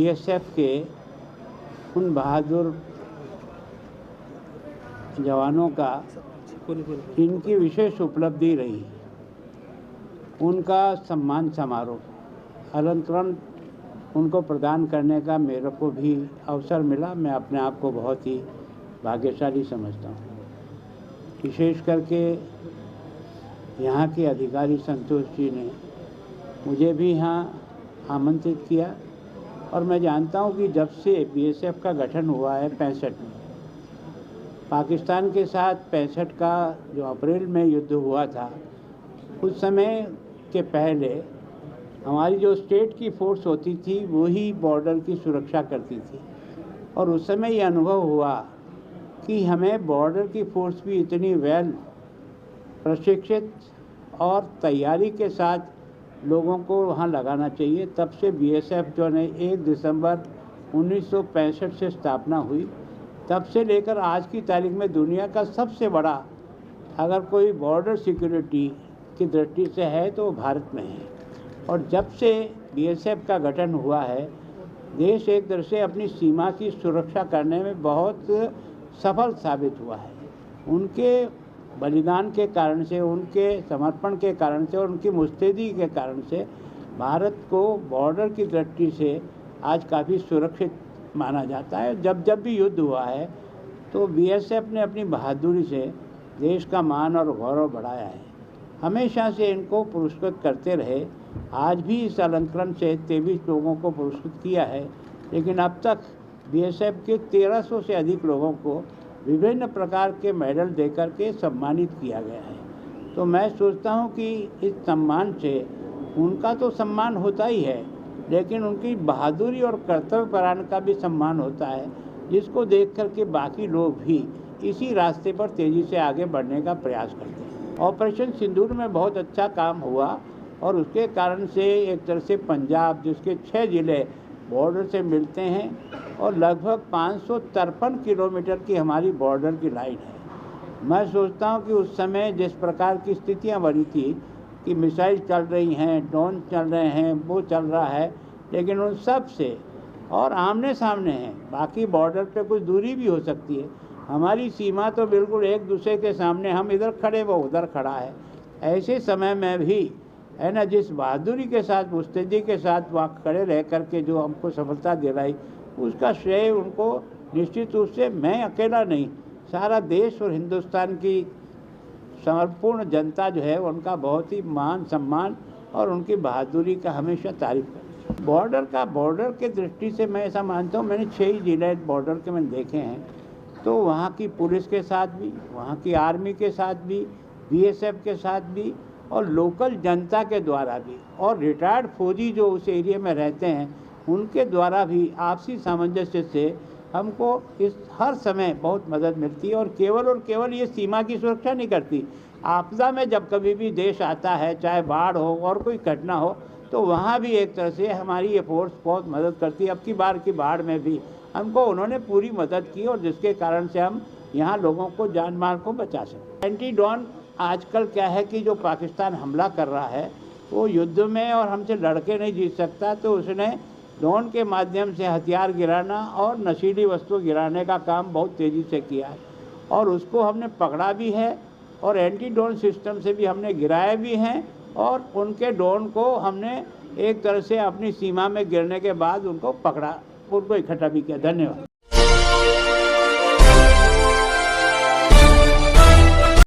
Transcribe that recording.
BSF के उन बहादुर जवानों का इनकी विशेष उपलब्धि रही, उनका सम्मान समारोह अलंकरण उनको प्रदान करने का मेरे को भी अवसर मिला। मैं अपने आप को बहुत ही भाग्यशाली समझता हूँ। विशेष करके यहाँ के अधिकारी संतोष जी ने मुझे भी यहाँ आमंत्रित किया और मैं जानता हूँ कि जब से बीएसएफ का गठन हुआ है 65 में, पाकिस्तान के साथ 65 का जो अप्रैल में युद्ध हुआ था, उस समय के पहले हमारी जो स्टेट की फोर्स होती थी वही बॉर्डर की सुरक्षा करती थी और उस समय ये अनुभव हुआ कि हमें बॉर्डर की फोर्स भी इतनी वेल प्रशिक्षित और तैयारी के साथ लोगों को वहाँ लगाना चाहिए। तब से बीएसएफ जो है 1 दिसंबर 1965 से स्थापना हुई, तब से लेकर आज की तारीख में दुनिया का सबसे बड़ा अगर कोई बॉर्डर सिक्योरिटी की दृष्टि से है तो भारत में है। और जब से बीएसएफ का गठन हुआ है, देश एक तरह से अपनी सीमा की सुरक्षा करने में बहुत सफल साबित हुआ है। उनके बलिदान के कारण से, उनके समर्पण के कारण से और उनकी मुस्तैदी के कारण से भारत को बॉर्डर की दृष्टि से आज काफ़ी सुरक्षित माना जाता है। जब जब भी युद्ध हुआ है तो बीएसएफ ने अपनी बहादुरी से देश का मान और गौरव बढ़ाया है। हमेशा से इनको पुरस्कृत करते रहे। आज भी इस अलंकरण से 23 लोगों को पुरस्कृत किया है, लेकिन अब तक बीएसएफ के 1300 से अधिक लोगों को विभिन्न प्रकार के मेडल देकर के सम्मानित किया गया है। तो मैं सोचता हूं कि इस सम्मान से उनका तो सम्मान होता ही है, लेकिन उनकी बहादुरी और कर्तव्यपरायण का भी सम्मान होता है, जिसको देख कर के बाकी लोग भी इसी रास्ते पर तेज़ी से आगे बढ़ने का प्रयास करते हैं। ऑपरेशन सिंदूर में बहुत अच्छा काम हुआ और उसके कारण से एक तरह से पंजाब, जिसके 6 ज़िले बॉर्डर से मिलते हैं और लगभग 553 किलोमीटर की हमारी बॉर्डर की लाइन है। मैं सोचता हूं कि उस समय जिस प्रकार की स्थितियां बनी थी कि मिसाइल चल रही हैं, ड्रोन चल रहे हैं, वो चल रहा है, लेकिन उन सब से और आमने सामने हैं। बाकी बॉर्डर पे कुछ दूरी भी हो सकती है, हमारी सीमा तो बिल्कुल एक दूसरे के सामने, हम इधर खड़े वो उधर खड़ा है। ऐसे समय में भी है ना, जिस बहादुरी के साथ, मुस्तैदी के साथ वहाँ खड़े रह कर के जो हमको सफलता दिलाई, उसका श्रेय उनको निश्चित रूप से मैं अकेला नहीं, सारा देश और हिंदुस्तान की संपूर्ण जनता जो है उनका बहुत ही मान सम्मान और उनकी बहादुरी का हमेशा तारीफ करती है। बॉर्डर के दृष्टि से मैं ऐसा मानता हूँ, मैंने 6 जिले बॉर्डर के मैंने देखे हैं, तो वहाँ की पुलिस के साथ भी, वहाँ की आर्मी के साथ भी, बीएसएफ के साथ भी और लोकल जनता के द्वारा भी और रिटायर्ड फौजी जो उस एरिया में रहते हैं उनके द्वारा भी आपसी सामंजस्य से हमको इस हर समय बहुत मदद मिलती है। और केवल ये सीमा की सुरक्षा नहीं करती, आपदा में जब कभी भी देश आता है, चाहे बाढ़ हो और कोई घटना हो, तो वहाँ भी एक तरह से हमारी ये फोर्स बहुत मदद करती है। अब की बार की बाढ़ में भी हमको उन्होंने पूरी मदद की और जिसके कारण से हम यहाँ लोगों को जान माल को बचा सकें। एंटी ड्रोन आजकल क्या है कि जो पाकिस्तान हमला कर रहा है वो युद्ध में और हमसे लड़के नहीं जीत सकता, तो उसने ड्रोन के माध्यम से हथियार गिराना और नशीली वस्तु गिराने का काम बहुत तेज़ी से किया है और उसको हमने पकड़ा भी है और एंटी ड्रोन सिस्टम से भी हमने गिराए भी हैं और उनके ड्रोन को हमने एक तरह से अपनी सीमा में गिरने के बाद उनको पकड़ा, उनको इकट्ठा भी किया। धन्यवाद।